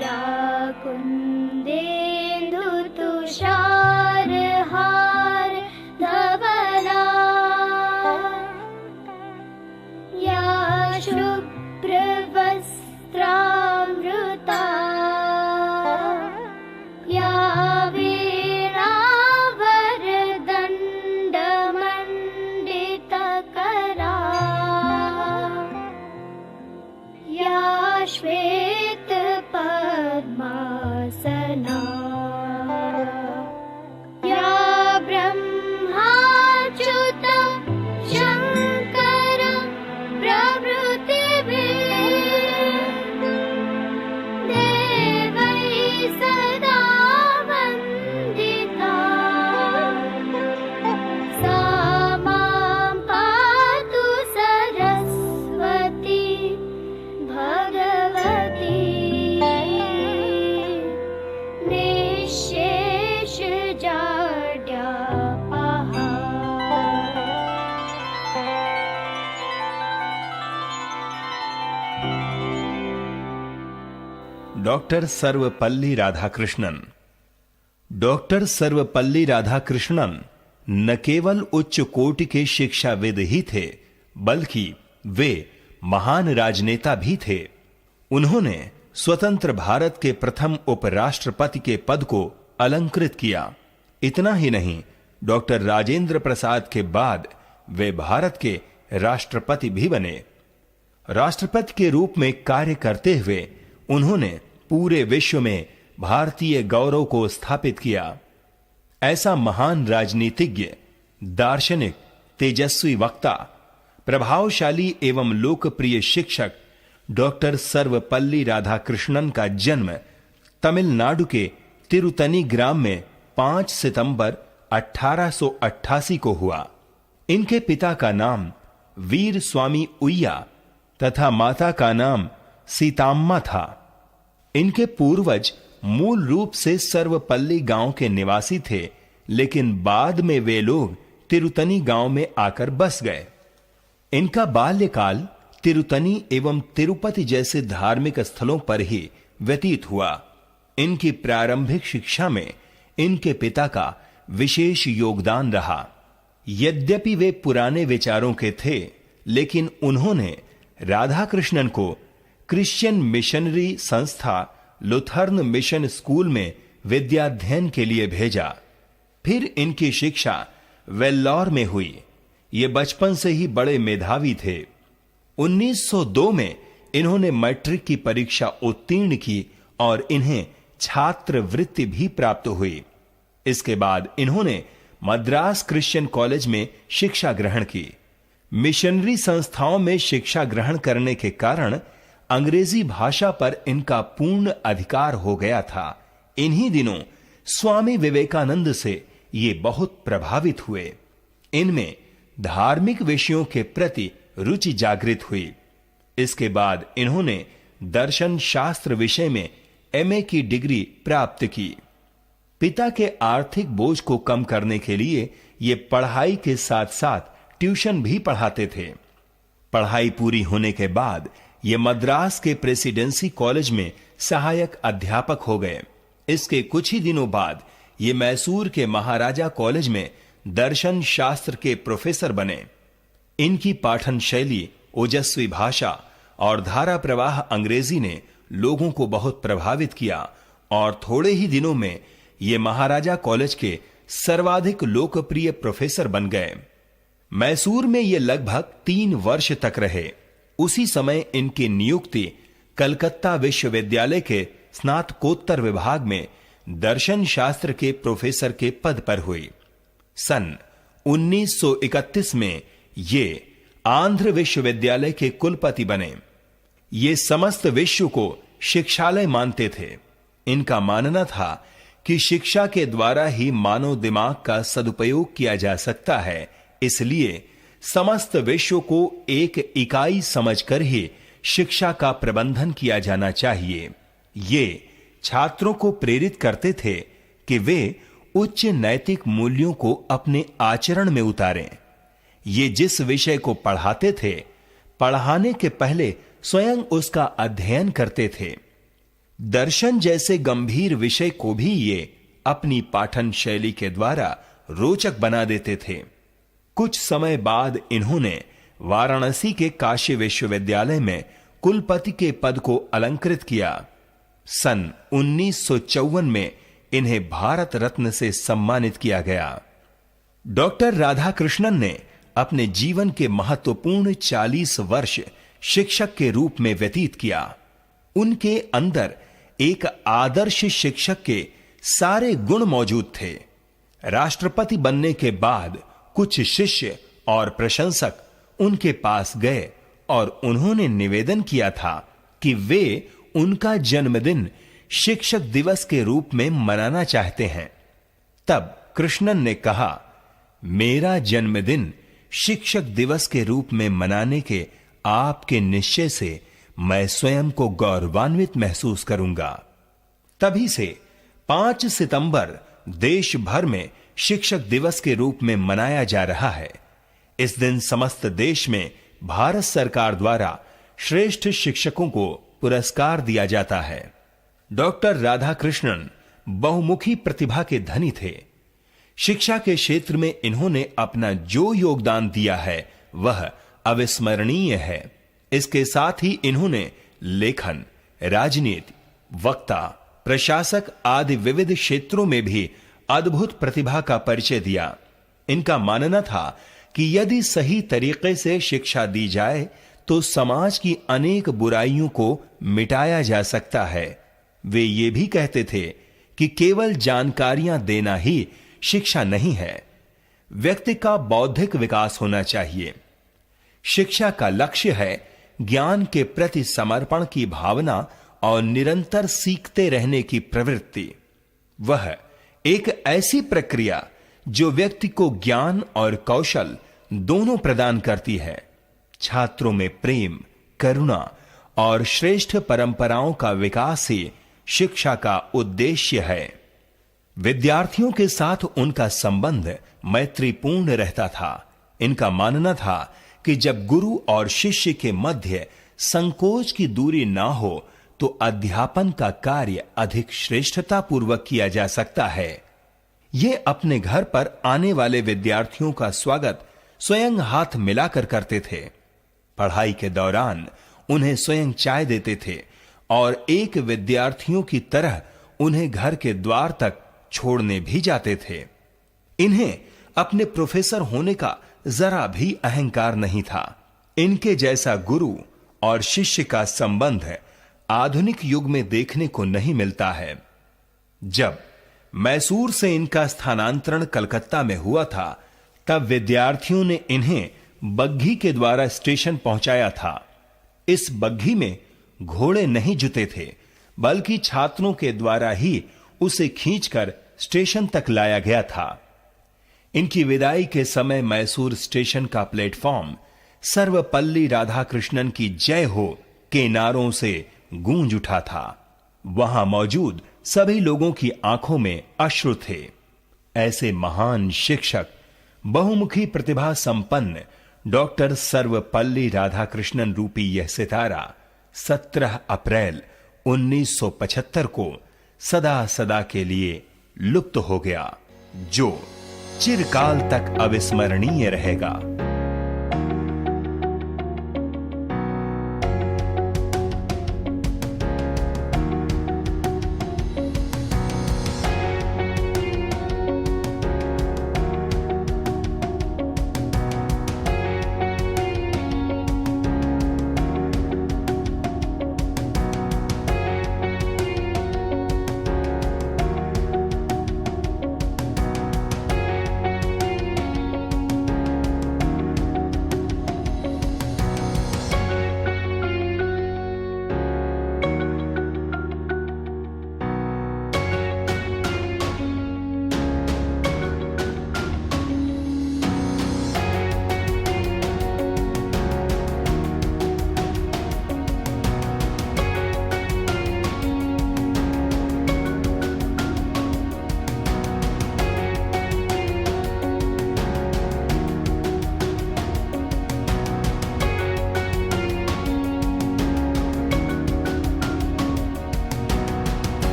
या कुन्देन्दु तुषारहार धवला या शुभ्रवस्त्रामृता या वीणावरदण्डमण्डितकरा या श्वेतपद्मासना या ब्रह्माच्युतं शङ्करं प्रभृतिभिः देवैः सदा वन्दिता सा मां पातु सरस्वती भगवती निःशेषजाड्यापहा। डॉक्टर सर्वपल्ली राधाकृष्णन। डॉक्टर सर्वपल्ली राधाकृष्णन न केवल उच्च कोटि के शिक्षाविद ही थे, बल्कि वे महान राजनेता भी थे। उन्होंने स्वतंत्र भारत के प्रथम उपराष्ट्रपति के पद को अलंकृत किया। इतना ही नहीं, डॉक्टर राजेंद्र प्रसाद के बाद वे भारत के राष्ट्रपति भी बने। राष्ट्रपति के रूप में कार्य करते हुए उन्होंने पूरे विश्व में भारतीय गौरव को स्थापित किया। ऐसा महान राजनीतिज्ञ, दार्शनिक, तेजस्वी वक्ता, प्रभावशाली एवं लोकप्रिय शिक्षक डॉक्टर सर्वपल्ली राधाकृष्णन का जन्म तमिलनाडु के तिरुतनी ग्राम में 5 सितंबर 1888 को हुआ। इनके पिता का नाम वीर स्वामी उయ్యా तथा माता का नाम सीताम्मा था। इनके पूर्वज मूल रूप से सर्वपल्ली गांव के निवासी थे, लेकिन बाद में वे लोग तिरुतनी गांव में आकर बस गए। इनका बाल्यकाल तिरुतनी एवं तिरुपति जैसे धार्मिक स्थलों पर ही व्यतीत हुआ। इनकी प्रारंभिक शिक्षा में इनके पिता का विशेष योगदान रहा। यद्यपि वे पुराने विचारों के थे, लेकिन उन्होंने राधाकृष्णन को क्रिश्चियन मिशनरी संस्था लुथर्न मिशन स्कूल में विद्याध्ययन के लिए भेजा। फिर इनकी शिक्षा वेल्लोर में हुई। ये बचपन से ही बड़े मेधावी थे। 1902 में इन्होंने मैट्रिक की परीक्षा उत्तीर्ण की और इन्हें छात्रवृत्ति भी प्राप्त हुई। इसके बाद इन्होंने मद्रास क्रिश्चियन कॉलेज में शिक्षा ग्रहण की। मिशनरी संस्थाओं में शिक्षा ग्रहण करने के कारण अंग्रेजी भाषा पर इनका पूर्ण अधिकार हो गया था। इन्हीं दिनों स्वामी विवेकानंद से ये बहुत प्रभावित हुए। इनमें धार्मिक विषयों के प्रति रुचि जागृत हुई। इसके बाद इन्होंने दर्शन शास्त्र विषय में एमए की डिग्री प्राप्त की। पिता के आर्थिक बोझ को कम करने के लिए ये पढ़ाई के साथ साथ ट्यूशन भी पढ़ाते थे। पढ़ाई पूरी होने के बाद ये मद्रास के प्रेसिडेंसी कॉलेज में सहायक अध्यापक हो गए। इसके कुछ ही दिनों बाद ये मैसूर के महाराजा कॉलेज में दर्शन शास्त्र के प्रोफेसर बने। इनकी पाठन शैली, ओजस्वी भाषा और धारा प्रवाह अंग्रेजी ने लोगों को बहुत प्रभावित किया और थोड़े ही दिनों में ये महाराजा कॉलेज के सर्वाधिक लोकप्रिय प्रोफेसर बन गए। मैसूर में ये लगभग 3 वर्ष तक रहे। उसी समय इनकी नियुक्ति कलकत्ता विश्वविद्यालय के स्नातकोत्तर विभाग में दर्शन शास्त्र के प्रोफेसर के पद पर हुई। सन 1931 में ये आंध्र विश्वविद्यालय के कुलपति बने। ये समस्त विश्व को शिक्षालय मानते थे। इनका मानना था कि शिक्षा के द्वारा ही मानव दिमाग का सदुपयोग किया जा सकता है, इसलिए समस्त विश्व को एक इकाई समझकर ही शिक्षा का प्रबंधन किया जाना चाहिए। ये छात्रों को प्रेरित करते थे कि वे उच्च नैतिक मूल्यों को अपने आचरण में उतारें। ये जिस विषय को पढ़ाते थे, पढ़ाने के पहले स्वयं उसका अध्ययन करते थे। दर्शन जैसे गंभीर विषय को भी ये अपनी पाठन शैली के द्वारा रोचक बना देते थे। कुछ समय बाद इन्होंने वाराणसी के काशी विश्वविद्यालय में कुलपति के पद को अलंकृत किया। सन 1954 में इन्हें भारत रत्न से सम्मानित किया गया। डॉक्टर राधाकृष्णन ने अपने जीवन के महत्वपूर्ण 40 वर्ष शिक्षक के रूप में व्यतीत किया। उनके अंदर एक आदर्श शिक्षक के सारे गुण मौजूद थे। राष्ट्रपति बनने के बाद कुछ शिष्य और प्रशंसक उनके पास गए और उन्होंने निवेदन किया था कि वे उनका जन्मदिन शिक्षक दिवस के रूप में मनाना चाहते हैं। तब कृष्णन ने कहा, मेरा जन्मदिन शिक्षक दिवस के रूप में मनाने के आपके निश्चय से मैं स्वयं को गौरवान्वित महसूस करूंगा। तभी से 5 सितंबर देश भर में शिक्षक दिवस के रूप में मनाया जा रहा है। इस दिन समस्त देश में भारत सरकार द्वारा श्रेष्ठ शिक्षकों को पुरस्कार दिया जाता है। डॉक्टर राधाकृष्णन बहुमुखी प्रतिभा के धनी थे। शिक्षा के क्षेत्र में इन्होंने अपना जो योगदान दिया है वह अविस्मरणीय है। इसके साथ ही इन्होंने लेखन, राजनीति, वक्ता, प्रशासक आदि विविध क्षेत्रों में भी अद्भुत प्रतिभा का परिचय दिया। इनका मानना था कि यदि सही तरीके से शिक्षा दी जाए तो समाज की अनेक बुराइयों को मिटाया जा सकता है। वे ये भी कहते थे कि केवल जानकारियां देना ही शिक्षा नहीं है, व्यक्ति का बौद्धिक विकास होना चाहिए। शिक्षा का लक्ष्य है ज्ञान के प्रति समर्पण की भावना और निरंतर सीखते रहने की प्रवृत्ति। वह एक ऐसी प्रक्रिया जो व्यक्ति को ज्ञान और कौशल दोनों प्रदान करती है। छात्रों में प्रेम, करुणा और श्रेष्ठ परंपराओं का विकास ही शिक्षा का उद्देश्य है। विद्यार्थियों के साथ उनका संबंध मैत्रीपूर्ण रहता था। इनका मानना था कि जब गुरु और शिष्य के मध्य संकोच की दूरी ना हो तो अध्यापन का कार्य अधिक श्रेष्ठता पूर्वक किया जा सकता है। ये अपने घर पर आने वाले विद्यार्थियों का स्वागत स्वयं हाथ मिलाकर करते थे। पढ़ाई के दौरान उन्हें स्वयं चाय देते थे और एक विद्यार्थियों की तरह उन्हें घर के द्वार तक छोड़ने भी जाते थे। इन्हें अपने प्रोफेसर होने का जरा भी अहंकार नहीं था। इनके जैसा गुरु और शिष्य का संबंध आधुनिक युग में देखने को नहीं मिलता है। जब मैसूर से इनका स्थानांतरण कलकत्ता में हुआ था तब विद्यार्थियों ने इन्हें बग्घी के द्वारा स्टेशन पहुंचाया था। इस बग्घी में घोड़े नहीं जुते थे, बल्कि छात्रों के द्वारा ही उसे खींचकर स्टेशन तक लाया गया था। इनकी विदाई के समय मैसूर स्टेशन का प्लेटफॉर्म सर्वपल्ली राधाकृष्णन की जय हो के नारों से गूंज उठा था। वहां मौजूद सभी लोगों की आंखों में अश्रु थे। ऐसे महान शिक्षक, बहुमुखी प्रतिभा संपन्न डॉक्टर सर्वपल्ली राधाकृष्णन रूपी यह सितारा 17 अप्रैल 1975 को सदा सदा के लिए लुप्त हो गया, जो चिरकाल तक अविस्मरणीय रहेगा।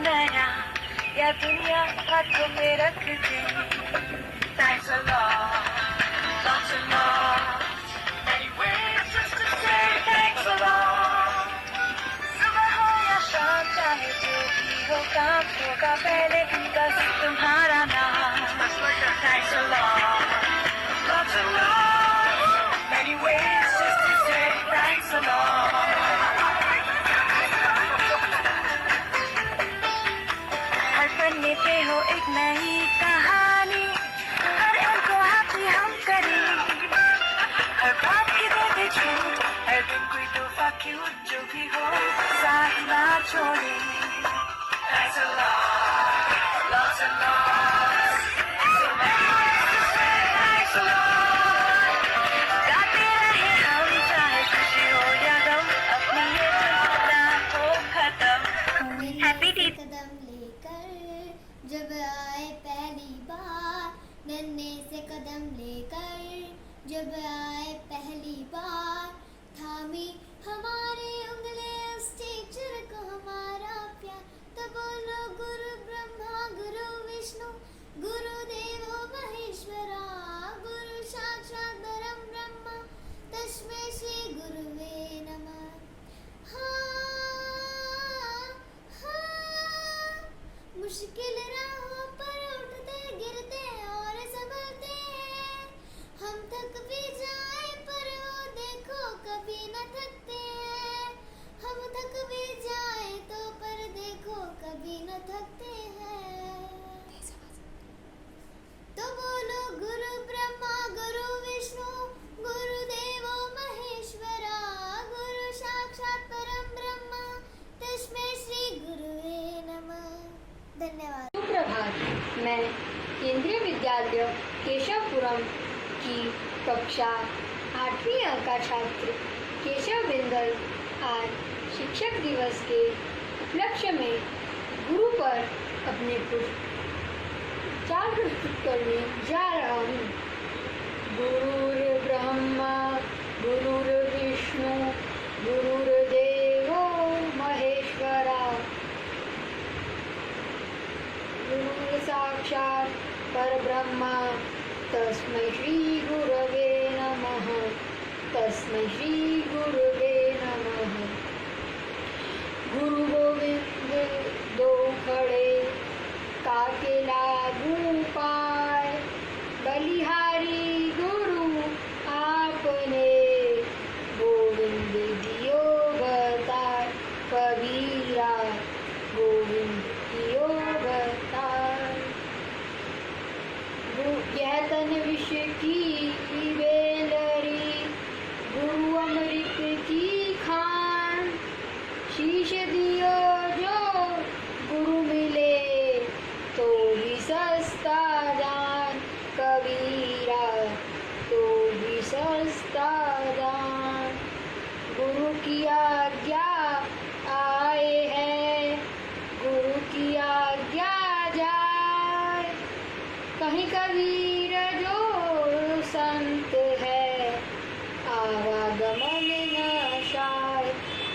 नया या दुनिया हाथों में रख दी. Thanks a lot, lots and lots, many ways just to say thanks a lot. सुबह हो या शाम चाहे जो भी हो काम होगा पहले ही बस तुम्हारा नाम. Thanks a lot, lots and lots, many ways just to say thanks a lot. हर पन्ने पे हो एक नई कहानी, हर उनको हाथी हम करें, हर बात की दे छूट, हर दिन कोई तोहफा क्यूट जो भी हो साथ ना छोड़े. Thanks a lot, lots and lots, so many ways to say thanks a lot. गाते रहे हम चाहे खुशी हो या गम, अपनी ये चिंता हो खत्म. Happy Tea. कदम लेकर जब आए पहली बार, नन्हे से कदम लेकर जब आए पहली बार, थामी हमारी उंगलियां उस टीचर को हमारा प्यार. तो बोलो गुरु ब्रह्मा गुरु विष्णु गुरु देवो महेश्वरा, गुरु साक्षात परम ब्रह्मा तस्मै श्री गुरुवे नमः. मुश्किल राहों पर उठते गिरते और संभलते हैं, हम थक भी जाए पर वो देखो कभी न थकते हैं. हम थक भी जाए तो पर देखो कभी न थकते हैं. तो बोलो गुरु ब्रह्मा गुरु विष्णु गुरु देवो महेश्वरा, गुरु साक्षात परम ब्रह्मा तस्मै श्री गुरुवे नमः. धन्यवाद. सुप्रभात. मैं केंद्रीय विद्यालय केशवपुरम की कक्षा 8वीं A का छात्र केशव बिंदल आज शिक्षक दिवस के उपलक्ष्य में गुरु पर अपने कुछ विचार प्रस्तुत करने जा रहा हूँ. गुरुर् ब्रह्मा गुरुर्विष्णु गुरुर्देवो महेश्वरा, गुरु साक्षात परब्रह्मा तस्मै श्री गुरवे नमः. तस्मै श्री गुरवे नमः. गुरु गोविंद दो खड़े काके लागू पाए, बलिहारी गुरु आपने गोविंद दियो बताए. कबीरा गोविंद दियो बताए. यह तन विष की बेलरी, गुरु अमृत की खान. शीश दियो जो गुरु मिले तो भी सस्ता दान. कबीरा तो भी सस्ता दान. गुरु की आज्ञा आए हैं, गुरु की आज्ञा जाए. कहीं कबीर जो संत है, आवागमन न शाय.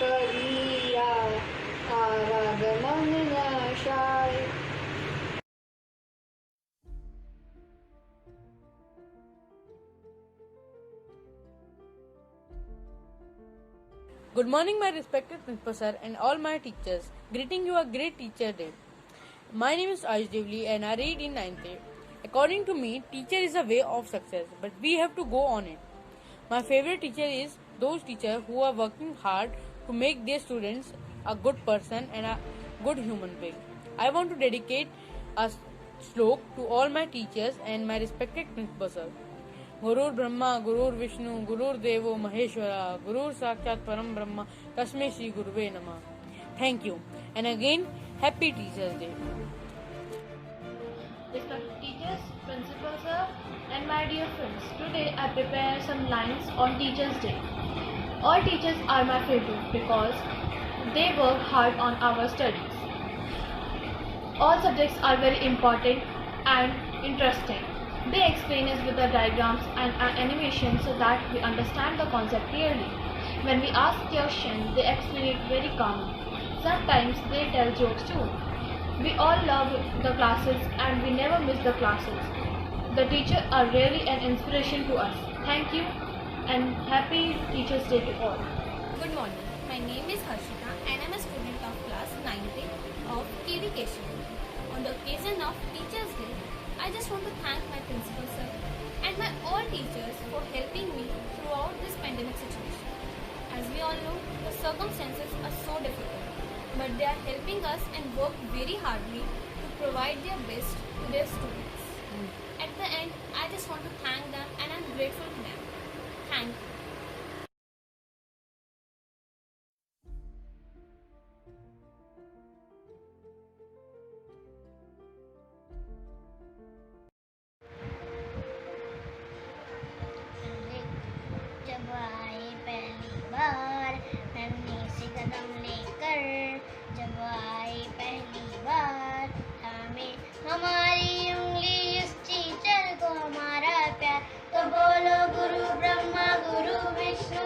कबीरा आवागमन न शाय. Good morning, my respected Principal Sir and all my teachers. Greeting you a great teacher day. My name is Ayush Devli and I read in 9th grade. According to me, teacher is a way of success, but we have to go on it. My favorite teacher is those teachers who are working hard to make their students a good person and a good human being. I want to dedicate a slok to all my teachers and my respected Principal Sir. गुरुर् Brahma गुरुर् Vishnu गुरुर् देवो महेश्वरा, गुरुर् साक्षात परम ब्रह्मा तस्मै श्री गुरुवे नमः. Thank you and again happy Teachers Day. Respected teachers, Principal Sir and my dear friends, today I prepare some lines on Teachers Day. All teachers are my favorite because they work hard on our studies. All subjects are very important and interesting. They explain us with the diagrams and animation so that we understand the concept clearly. When we ask questions, they explain it very calmly. Sometimes they tell jokes too. We all love the classes and we never miss the classes. The teachers are really an inspiration to us. Thank you and happy Teachers' Day to all. Good morning. My name is Harshita and I am a student of class 9th of KV Keshav. On the occasion of Teachers' Day, I just want to thank my principal sir and my all teachers for helping me throughout this pandemic situation. As we all know, the circumstances are so difficult, but they are helping us and work very hardly to provide their best to their students. At the end, I just want to thank them and I am grateful to them. Thank you. जब आए पहली बार नन्ही सी कदम लेकर, जब आए पहली बार थामे हमारी उंगली इस टीचर को हमारा प्यार। तो बोलो गुरु ब्रह्मा गुरु विष्णु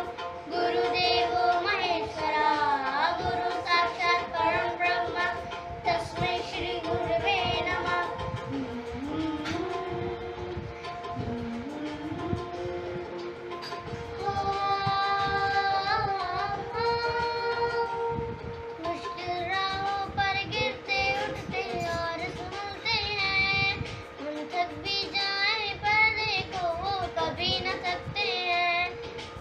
गुरुदेवो महेश्वरा, गुरु साक्षात परम ब्रह्म तस्मै श्री गुरुवे नमः। मुश्किल राहों पर गिरते उठते और संभलते हैं, हम थक भी जाएं पर देखो वो कभी न थकते हैं।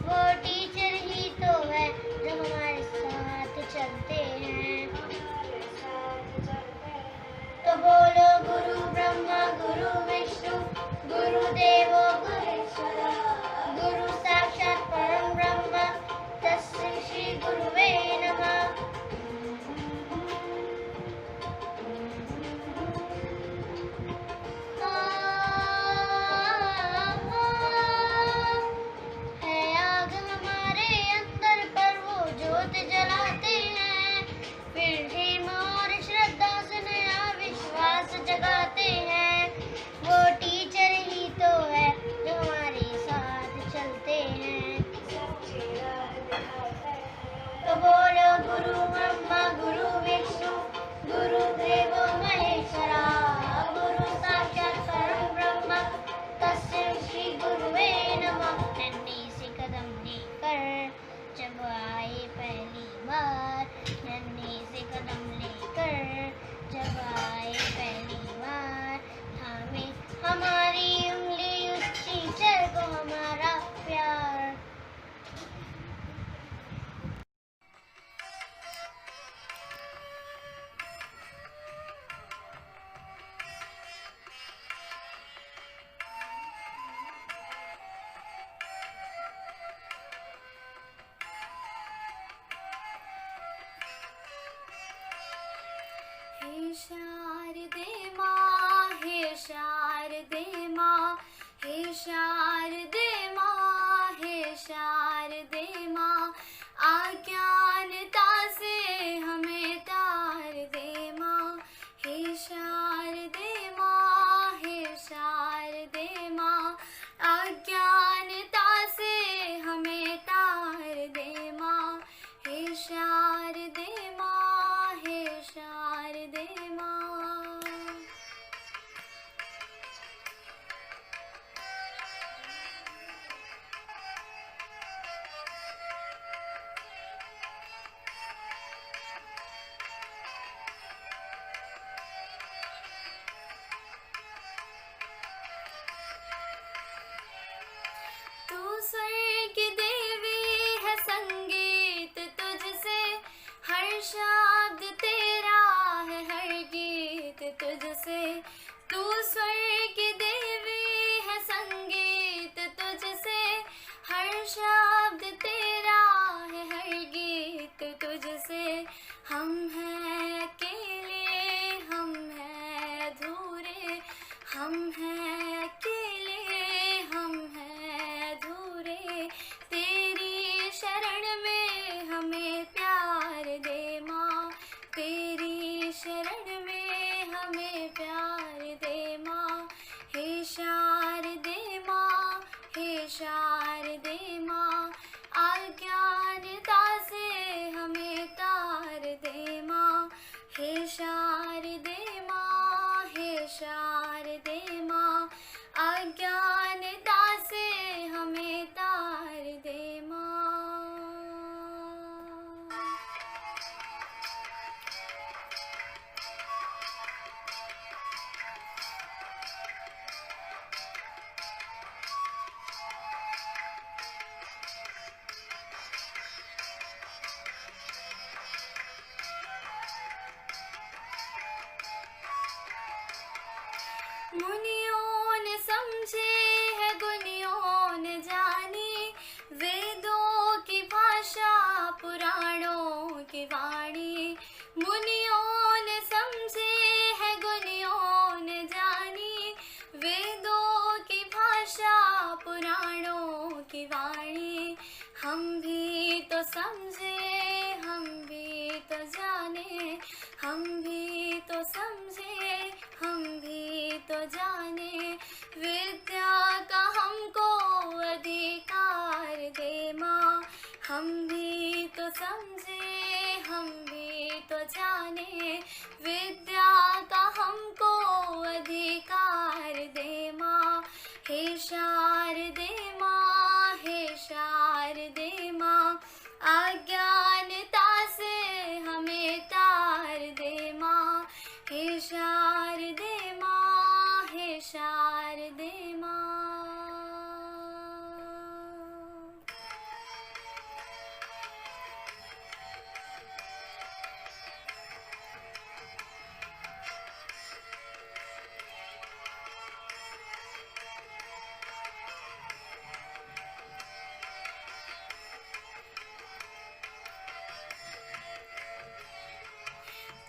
वो टीचर ही तो है जो हमारे साथ चलते हैं। तो बोलो गुरु ब्रह्मा गुरु विष्णु गुरुदेवो महेश्वरा, गुरु साक्षात परम ब्रह्म तस्मै श्री गुरुवे नमः। है आग हमारे अंदर पर वो ज्योत जलाते हैं, फिर प्रेम और श्रद्धा से नया विश्वास जगाते हैं। वो टीचर ही तो है जो हमारे साथ चलते हैं। तो बोलो गुरु ब्रह्मा गुरु विष्णु गुरुदेवो महेश्वरा, गुरु साक्षात परम ब्रह्म तस्मै श्री गुरुवे नमः। नन्ही सी कदम लेकर जब आए पहली बार, नन्ही सी कदम लेकर जब आए पहली बार थामे हमारी उंगली उस टीचर को हमारा प्यार। हे शारदे माँ, हे शारदे माँ, हे शारदे माँ, हे शारदे माँ, अज्ञानता से हमें तार दे माँ। हे शारदे माँ, हे शारदे माँ, अज्ञानता से हमें तार दे माँ। हे शारदे माँ, हे शारदे माँ। तू स्वर की देवी है, संगीत तुझसे, हर शब्द तेरा है, हर गीत तुझसे। तू स्वर की देवी है, संगीत तुझसे, हर शब्द तेरा है, हर गीत तुझसे। हम हैं अकेले, हम हैं अधूरे, हम हैं अकेले, हम हैं अधूरे। तेरी शरण में हमें प्यार दे माँ। तो समझे, हम भी तो जाने, हम भी तो समझे, हम भी तो जाने, विद्या का हमको अधिकार दे माँ। हम भी तो समझे, हम भी तो जाने, विद्या का हमको अधिकार दे माँ। हे शारदे माँ, हे शारदे माँ, अज्ञानता से हमें तार दे माँ। हे शारदे माँ, हे शारदे माँ।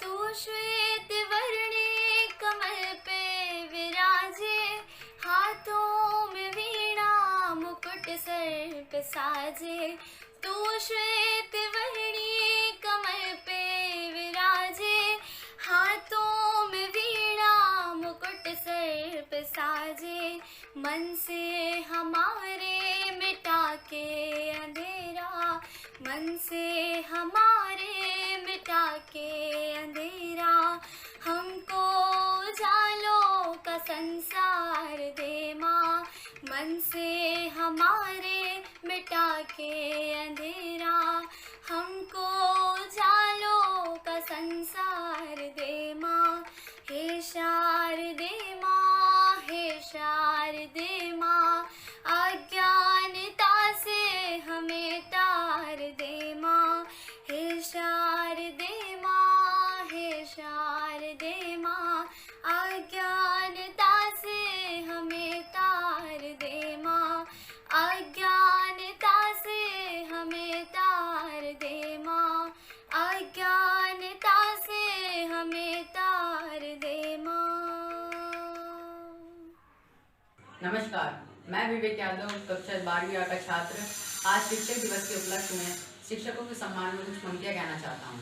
तू श्वेत वर्णी कमल पे विराजे, हाथों में वीणा मुकुट सर पे साजे। तू श्वेत वर्णी कमल पे विराजे, हाथों में वीणा मुकुट सर पे साजे। मन से हमारे मिटा के अंधेरा, मन से हमारे मिटा के अंधेरा, हमको उजालों का संसार दे माँ। मन से हमारे मिटा के अंधेरा, हमको उजालों का संसार दे माँ। हे शारदे माँ, हे शारदे माँ, अज्ञानता से हमें तार दे माँ। हे शारदे माँ, हे शारदे माँ, अज्ञानता से हमें तार दे माँ। अज्ञानता से हमें तार दे माँ। अज्ञानता से हमें तार दे माँ। नमस्कार, मैं विवेक यादव, कक्षा 12वीं A का छात्र। आज शिक्षक दिवस के उपलक्ष्य में शिक्षकों के सम्मान में कुछ पंक्तियाँ कहना चाहता हूँ।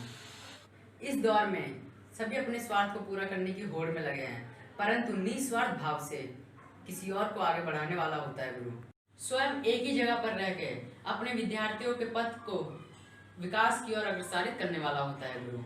इस दौर में सभी अपने स्वार्थ को पूरा करने की होड़ में लगे हैं, परंतु निस्वार्थ भाव से किसी और को आगे बढ़ाने वाला होता है गुरु। स्वयं एक ही जगह पर रह के अपने विद्यार्थियों के पथ को विकास की ओर अग्रसरित करने वाला होता है गुरु।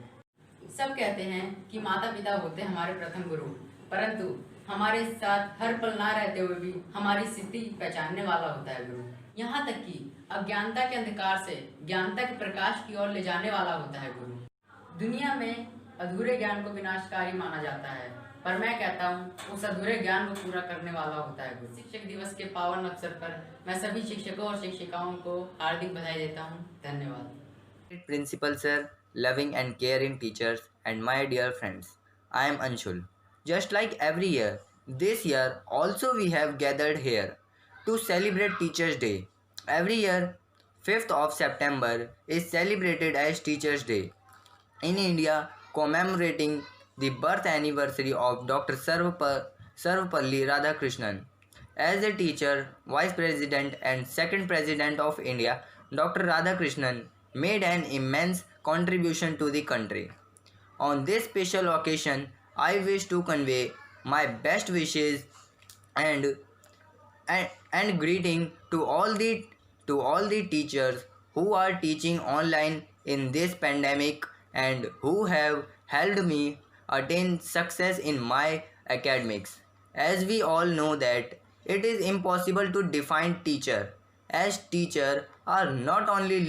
सब कहते हैं कि माता पिता होते हमारे प्रथम गुरु, परंतु हमारे साथ हर पल ना रहते हुए भी हमारी स्थिति पहचानने वाला होता है गुरु। यहाँ तक कि अज्ञानता के अंधकार से ज्ञानता के प्रकाश की ओर ले जाने वाला होता है गुरु। दुनिया में अधूरे ज्ञान को विनाशकारी माना जाता है, पर मैं कहता हूँ उस अधूरे ज्ञान को पूरा करने वाला होता है गुरु। शिक्षक दिवस के पावन अवसर पर मैं सभी शिक्षकों और शिक्षिकाओं को हार्दिक बधाई देता हूँ। धन्यवाद। Principal sir, loving and caring teachers, and my dear friends, I am Anshul. Just like every year, this year also we have gathered here to celebrate Teachers' Day. Every year, 5th of September is celebrated as Teachers' Day in India, commemorating the birth anniversary of Dr. Sarvapalli Radhakrishnan. As a teacher, Vice President and Second President of India, Dr. Radhakrishnan made an immense contribution to the country. On this special occasion, I wish to convey my best wishes and greeting to all the teachers who are teaching online in this pandemic and who have helped me attain success in my academics. As we all know that it is impossible to define teacher, as teachers are not only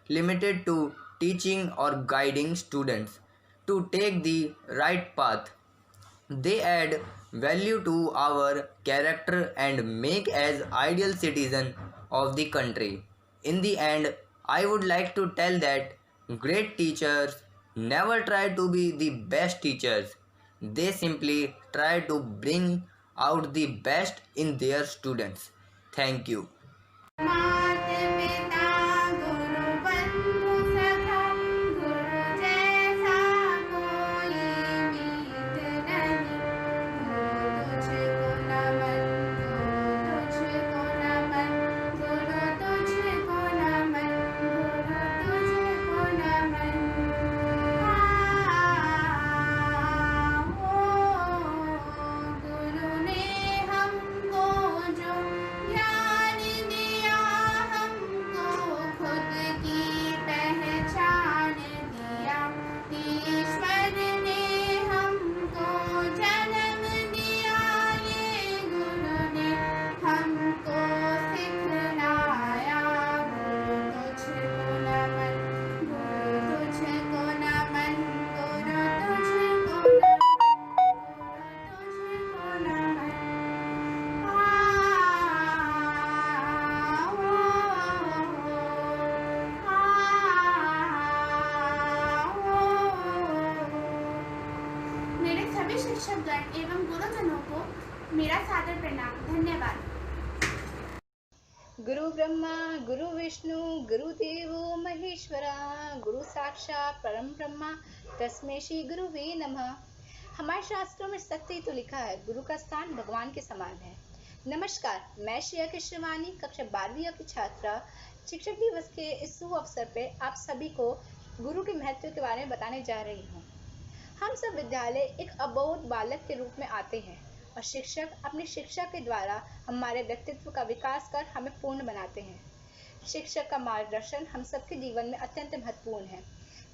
limited to teaching or guiding students to take the right path. They add value to our character and make as ideal citizen of the country. In the end, I would like to tell that great teachers never try to be the best teachers. They simply try to bring out the best in their students. Thank you. गुरु ब्रह्मा गुरु विष्णु गुरुदेवो महेश्वरा, गुरु साक्षात परम ब्रह्मा तस्मै श्री गुरुवे नमः। हमारे शास्त्रों में सत्य तो लिखा है, गुरु का स्थान भगवान के समान है। नमस्कार, मैं श्रेया कृष्णवानी, कक्षा 12वीं की छात्रा। शिक्षक दिवस के इस शुभ अवसर पे आप सभी को गुरु के महत्व के बारे में बताने जा रही हूँ। हम सब विद्यालय एक अबोध बालक के रूप में आते हैं और शिक्षक अपनी शिक्षा के द्वारा हमारे व्यक्तित्व का विकास कर हमें पूर्ण बनाते हैं। शिक्षक का मार्गदर्शन हम सबके जीवन में अत्यंत महत्वपूर्ण है।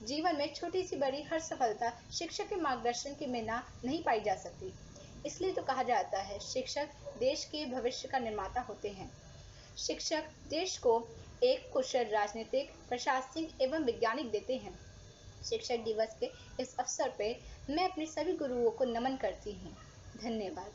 जीवन में छोटी सी बड़ी हर सफलता शिक्षक के मार्गदर्शन के बिना नहीं पाई जा सकती। इसलिए तो कहा जाता है, शिक्षक देश के भविष्य का निर्माता होते हैं। शिक्षक देश को एक कुशल राजनीतिक, प्रशासनिक एवं वैज्ञानिक देते हैं। शिक्षक दिवस के इस अवसर पे मैं अपने सभी गुरुओं को नमन करती हूँ। धन्यवाद।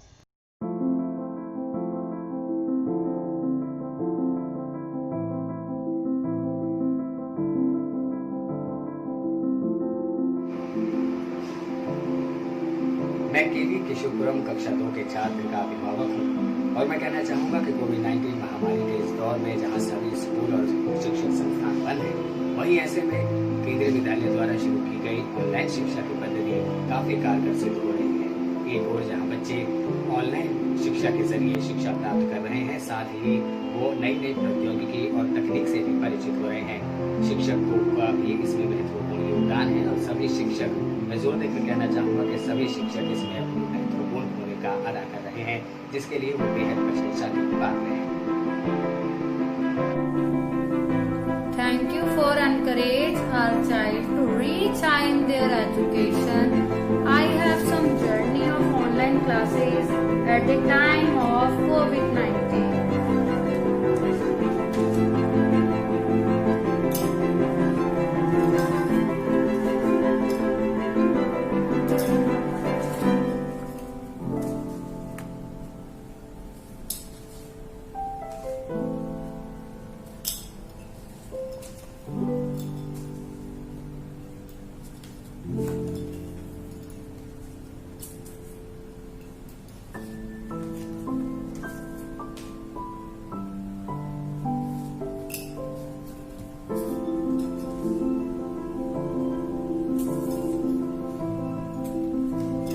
मैं केवी केशवपुरम कक्षा 2 के छात्र का अभिभावक हूँ और मैं कहना चाहूँगा कि कोविड-19 महामारी के इस दौर में जहाँ सभी स्कूल और शिक्षण संस्थान बंद हैं, वहीं ऐसे में केंद्रीय विद्यालय द्वारा शुरू की गई ऑनलाइन शिक्षा की पद्धति काफी कारगर सिद्ध हो रही है। एक ओर जहाँ बच्चे ऑनलाइन शिक्षा के जरिए शिक्षा प्राप्त कर रहे हैं, साथ ही वो नई नई प्रौद्योगिकी और तकनीक से भी परिचित हो रहे हैं। शिक्षक का भी इसमें महत्वपूर्ण योगदान है और सभी शिक्षक, मैं जोर देकर कहना चाहूँगा कि सभी शिक्षक इसमें अपनी महत्वपूर्ण भूमिका अदा कर रहे हैं, जिसके लिए वो बेहद प्रशंसा के पात्र हैं। Thank you for encourage our child to reach high in their education. I have some journey of online classes at the time of COVID-19.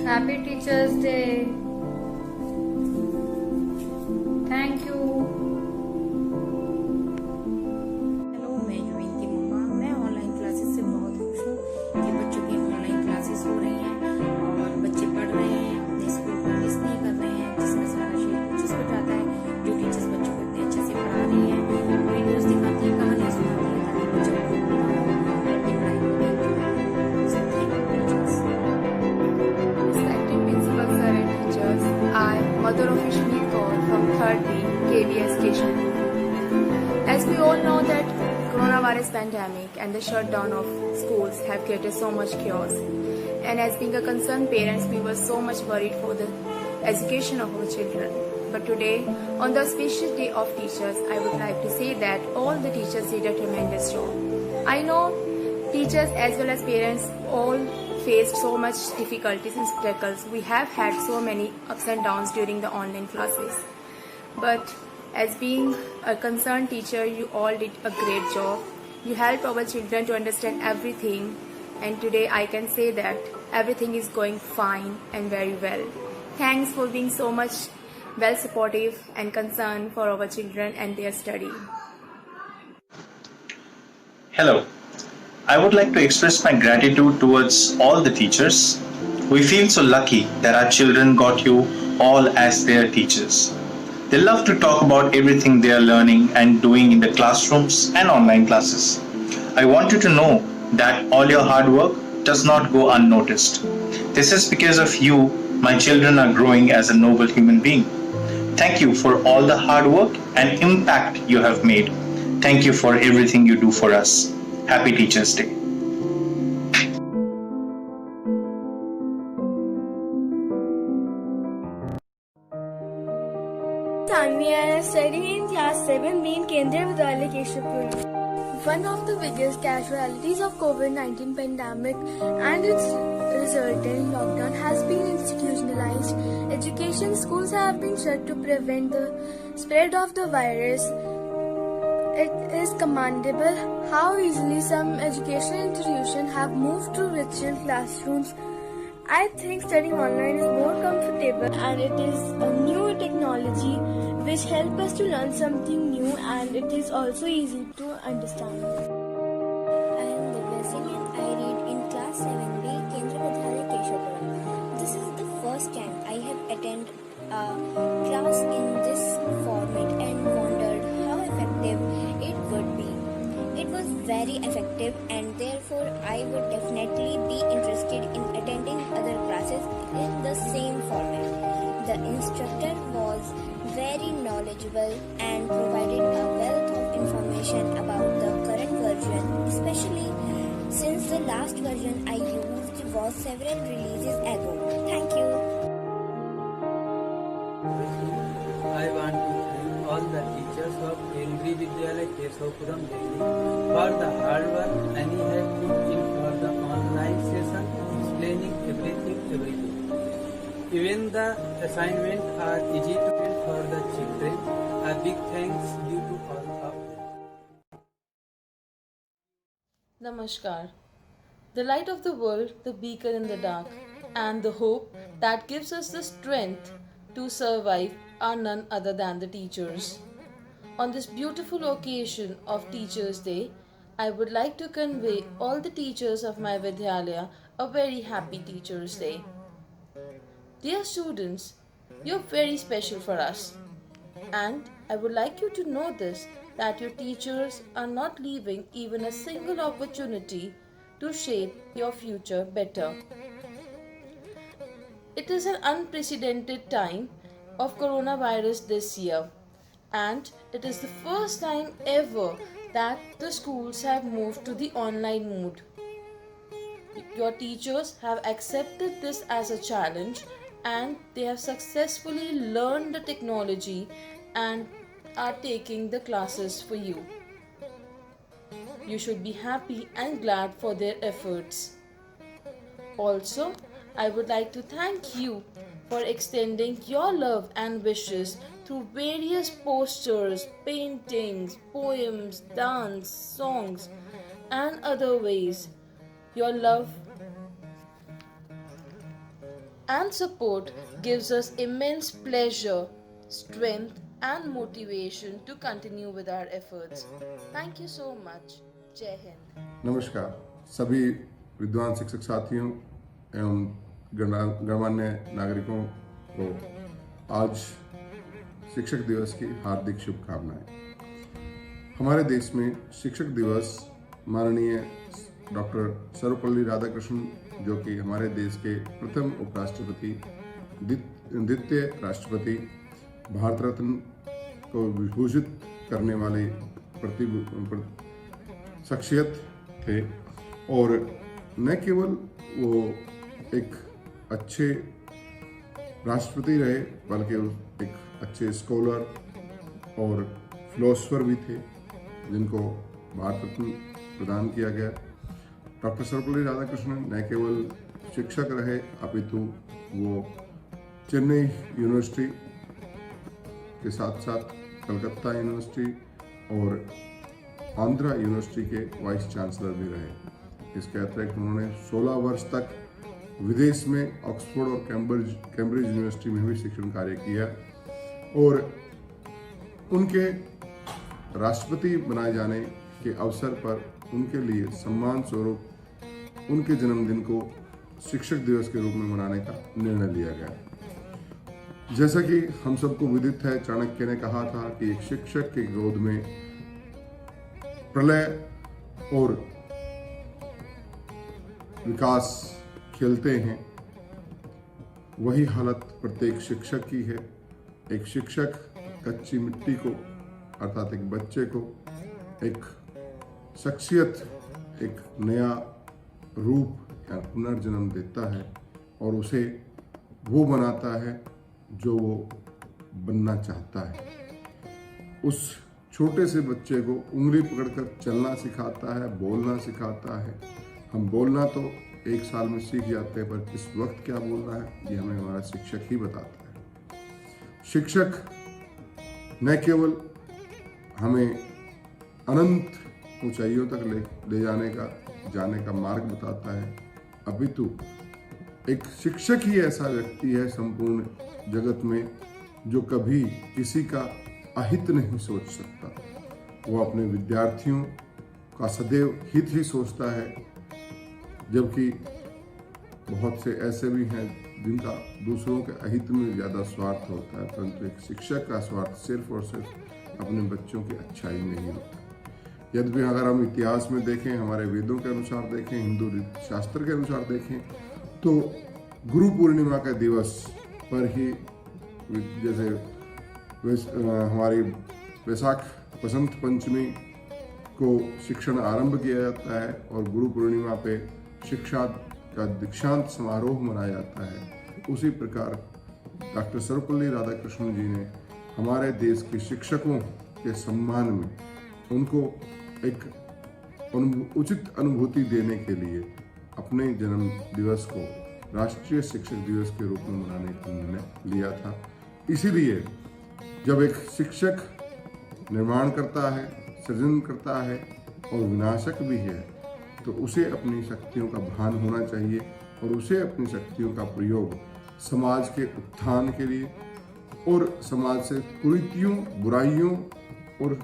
Happy Teachers Day. Thank you. Hello, मैं यूएन की मम्मा। मैं online classes से बहुत खुश हूँ कि बच्चों की ऑनलाइन क्लासेस हो रही हैं और बच्चे पढ़ रहे हैं, अपने स्कूल को मिस नहीं कर रहे हैं, जिसमें सारा शेयर टीचर्स को जाता है। जो टीचर्स बच्चों को इतने अच्छे से पढ़ा रही हैं, वीडियोस दिखाती हैं, कहानियाँ सुनाती हैं ताकि बच्चों को अपनी पढ़ाई को देखते हैं। So thank you teachers. Respected principal sir and teachers, I, mother of Ishmi Kaur from 3rd B, KVS Keshavpur. As we all know that coronavirus pandemic and the shutdown of schools have created so much chaos. And as being a concerned parents, we were so much worried for the education of our children. But today, on the auspicious day of teachers, I would like to say that all the teachers did a tremendous job. I know teachers as well as parents all faced so much difficulties and obstacles. We have had so many ups and downs during the online classes. But as being a concerned teacher, you all did a great job. You helped our children to understand everything. And today I can say that everything is going fine and very well. Thanks for being so much well supportive and concerned for our children and their study. Hello. I would like to express my gratitude towards all the teachers. We feel so lucky that our children got you all as their teachers. They love to talk about everything they are learning and doing in the classrooms and online classes. I want you to know that all your hard work does not go unnoticed. This is because of you, my children are growing as a noble human being. Thank you for all the hard work and impact you have made. Thank you for everything you do for us. Happy Teachers Day. Tanya is studying in class 7B in Kendriya Vidyalaya Keshavpur. One of the biggest casualties of COVID-19 pandemic and its resultant lockdown has been institutionalized education. Schools have been shut to prevent the spread of the virus. It is commendable how easily some educational institutions have moved to virtual classrooms. I think studying online is more comfortable and it is a new technology which helps us to learn something new, and it is also easy to understand. I am Divya Singh and I read in class 7B, Kendra Vidhyalaya Keshapuram. This is the first time I have attended a class in this format and wondered how effective it would be. It was very effective and therefore I would definitely be interested in attending other classes in the same format. The instructor was very knowledgeable and provided a wealth of information about the current version, especially since the last version I used was several releases ago. Thank you. I want to thank all the teachers of Kendriya Vidyalaya Keshapuram, Delhi for the hard work Annie had put in for the online session, explaining everything. Even the assignments are easy to do for the children. A big thanks due to all of them. Namaskar. The light of the world, the beacon in the dark, and the hope that gives us the strength to survive are none other than the teachers. On this beautiful occasion of Teachers' Day, I would like to convey all the teachers of my Vidyalaya a very happy Teachers' Day. Dear students, you're very special for us, and I would like you to know this, that your teachers are not leaving even a single opportunity to shape your future better. It is an unprecedented time of coronavirus this year, and it is the first time ever that the schools have moved to the online mode. Your teachers have accepted this as a challenge and they have successfully learned the technology and are taking the classes for you. You should be happy and glad for their efforts. Also, I would like to thank you for extending your love and wishes through various posters, paintings, poems, dance, songs, and other ways. Your love and support gives us immense pleasure, strength, and motivation to continue with our efforts. Thank you so much. Jai Hind. नमस्कार सभी विद्वान शिक्षक साथियों एवं गणमान्य नागरिकों को आज शिक्षक दिवस की हार्दिक शुभकामनाएं। हमारे देश में शिक्षक दिवस माननीय डॉक्टर सर्वपल्ली राधाकृष्णन, जो कि हमारे देश के प्रथम उपराष्ट्रपति, द्वितीय राष्ट्रपति, भारत रत्न को विभूषित करने वाले शख्सियत थे, और न केवल वो एक अच्छे राष्ट्रपति रहे बल्कि एक अच्छे स्कॉलर और फिलोसोफर भी थे, जिनको भारत रत्न प्रदान किया गया। डॉक्टर सर्वपल्ली राधाकृष्णन न केवल शिक्षक रहे अपितु वो चेन्नई यूनिवर्सिटी के साथ साथ कलकत्ता यूनिवर्सिटी और आंध्रा यूनिवर्सिटी के वाइस चांसलर भी रहे। इसके अतिरिक्त उन्होंने 16 वर्ष तक विदेश में ऑक्सफोर्ड और कैम्ब्रिज यूनिवर्सिटी में भी शिक्षण कार्य किया, और उनके राष्ट्रपति बनाए जाने के अवसर पर उनके लिए सम्मान स्वरूप उनके जन्मदिन को शिक्षक दिवस के रूप में मनाने का निर्णय लिया गया। जैसा कि हम सबको विदित है, चाणक्य ने कहा था कि एक शिक्षक के गोद में प्रलय और विकास खेलते हैं, वही हालत प्रत्येक शिक्षक की है। एक शिक्षक कच्ची मिट्टी को अर्थात एक बच्चे को एक शख्सियत, एक नया रूप या पुनर्जन्म देता है और उसे वो बनाता है जो वो बनना चाहता है। उस छोटे से बच्चे को उंगली पकड़कर चलना सिखाता है, बोलना सिखाता है। हम बोलना तो 1 साल में सीख जाते हैं, पर किस वक्त क्या बोलना है ये हमें हमारा शिक्षक ही बताता है। शिक्षक न केवल हमें अनंत ऊंचाइयों तक ले जाने का मार्ग बताता है, अपितु एक शिक्षक ही ऐसा व्यक्ति है संपूर्ण जगत में जो कभी किसी का अहित नहीं सोच सकता। वो अपने विद्यार्थियों का सदैव हित ही सोचता है, जबकि बहुत से ऐसे भी हैं जिनका दूसरों के अहित में ज़्यादा स्वार्थ होता है, परंतु एक शिक्षक का स्वार्थ सिर्फ और सिर्फ अपने बच्चों की अच्छाई में ही होता है। यद्यपि अगर हम इतिहास में देखें, हमारे वेदों के अनुसार देखें, हिंदू शास्त्र के अनुसार देखें, तो गुरु पूर्णिमा के दिवस पर ही जैसे हमारी वैशाख बसंत पंचमी को शिक्षण आरंभ किया जाता है और गुरु पूर्णिमा पे शिक्षा का दीक्षांत समारोह मनाया जाता है, उसी प्रकार डॉक्टर सर्वपल्ली राधाकृष्णन जी ने हमारे देश के शिक्षकों के सम्मान में उनको एक उचित अनुभूति देने के लिए अपने जन्म दिवस को राष्ट्रीय शिक्षक दिवस के रूप में मनाने का निर्णय लिया था। इसीलिए जब एक शिक्षक निर्माण करता है, सृजन करता है और विनाशक भी है, तो उसे अपनी शक्तियों का भान होना चाहिए और उसे अपनी शक्तियों का प्रयोग समाज के उत्थान के लिए और समाज से कुरीतियों, बुराइयों और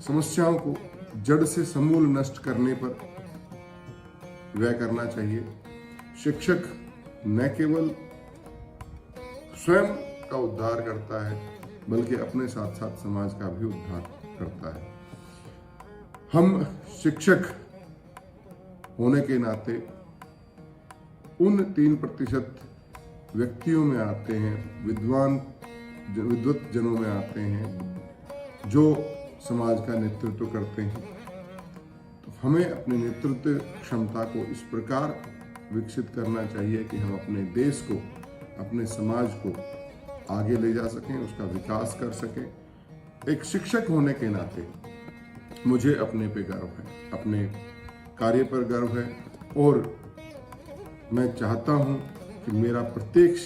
समस्याओं को जड़ से समूल नष्ट करने पर व्यय करना चाहिए। शिक्षक न केवल स्वयं का उद्धार करता है, बल्कि अपने साथ साथ समाज का भी उद्धार करता है। हम शिक्षक होने के नाते उन 3% व्यक्तियों में आते हैं, विद्वत जनों में आते हैं जो समाज का नेतृत्व करते हैं। तो हमें अपने नेतृत्व क्षमता को इस प्रकार विकसित करना चाहिए कि हम अपने देश को, अपने समाज को आगे ले जा सकें, उसका विकास कर सकें। एक शिक्षक होने के नाते मुझे अपने पे गर्व है, अपने कार्य पर गर्व है और मैं चाहता हूं कि मेरा प्रत्येक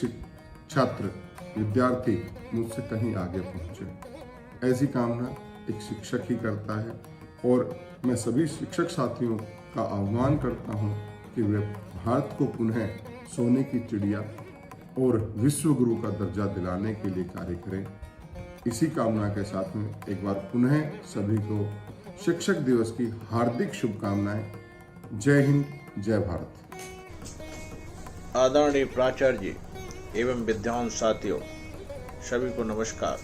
छात्र, विद्यार्थी मुझसे कहीं आगे पहुंचे। ऐसी कामना एक शिक्षक ही करता है और मैं सभी शिक्षक साथियों का आह्वान करता हूं कि वे भारत को पुनः सोने की चिड़िया और विश्व गुरु का दर्जा दिलाने के लिए कार्य करें। इसी कामना के साथ में एक बार पुनः सभी को शिक्षक दिवस की हार्दिक शुभकामनाएं। जय हिंद, जय भारत। आदरणीय प्राचार्य जी एवं विद्वान साथियों, सभी को नमस्कार।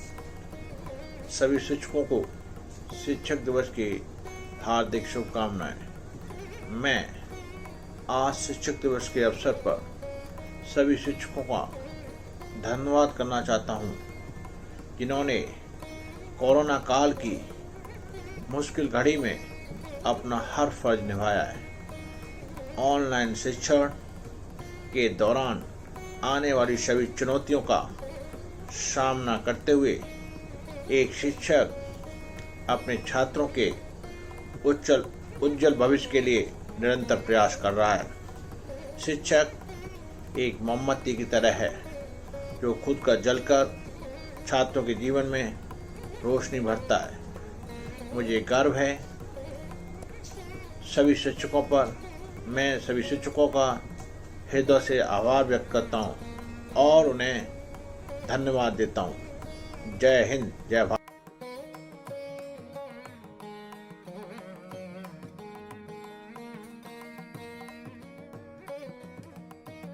सभी शिक्षकों को शिक्षक दिवस की हार्दिक शुभकामनाएं। मैं आज शिक्षक दिवस के अवसर पर सभी शिक्षकों का धन्यवाद करना चाहता हूं, जिन्होंने कोरोना काल की मुश्किल घड़ी में अपना हर फर्ज निभाया है। ऑनलाइन शिक्षण के दौरान आने वाली सभी चुनौतियों का सामना करते हुए एक शिक्षक अपने छात्रों के उज्जवल भविष्य के लिए निरंतर प्रयास कर रहा है। शिक्षक एक मोमबत्ती की तरह है जो खुद का जलकर छात्रों के जीवन में रोशनी भरता है। मुझे गर्व है सभी शिक्षकों पर। मैं सभी शिक्षकों का हृदय से आभार व्यक्त करता हूँ और उन्हें धन्यवाद देता हूँ। जय हिंद, जय भारत।